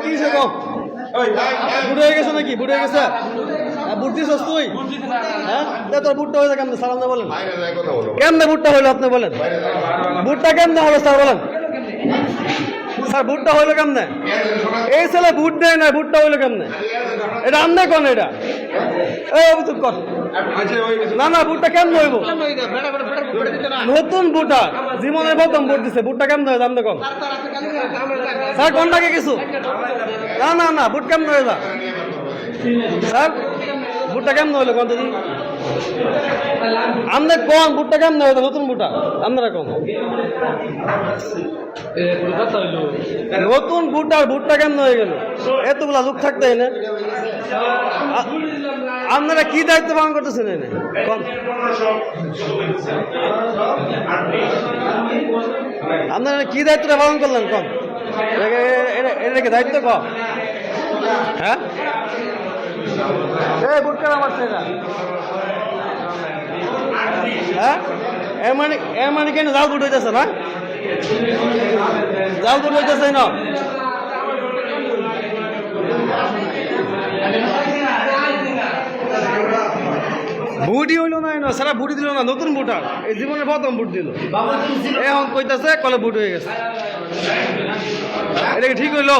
কি কম বুট হয়ে গেছে নাকি? বুট হয়ে গেছে? বুট দিছস তুই? হ্যাঁ, তোর বুটটা হয়েছে কেমনে স্যার আপনি বলেন? কেমনে বুটটা হইলো আপনি বলেন? বুটটা কেমনে হলো স্যার বলেন? স্যার বুটটা হইলো কেমনে? এই ছেলে বুট দেয় না, বুটটা হইলো কেমনে? এটা আমনে কোন এটা? এই অভিযোগ কর। না না, বুটটা কেমনে হইব? নতুন বুটার জীবনের প্রথম বুট দিছে, বুটটা কেমনে হয়ে আমনে কোন? স্যার কোনটাকে কিছু? না না না, বুট কেমনে হয়ে যা স্যার? বুটটা কেমনে হইলো কোন দিদি? আমনে কোন বুটটা কেমনে হয়ে নতুন বুটা? আপনারা কোন নতুন বুটার বুটটা কেমনে হয়ে গেল? এতগুলা লোক থাকতে না, আপনারা কি দায়িত্ব পালন করতেছেন? এনে আপনারা কি দায়িত্বটা পালন করলেন কম? এটা কি দায়িত্ব কম? হ্যাঁ, বুট কেন আমার সেটা? হ্যাঁ, এর মানে কেন জাল বুট হইতেছে না? জাল বুট হইতেছে না? বুটই হইলো না, সারা বুটি দিল না, নতুন বুটার এই জীবনে প্রথম বুট দিল, এখন কইতাছে কলে বুট হয়ে গেছে। এটা কি ঠিক হইলো?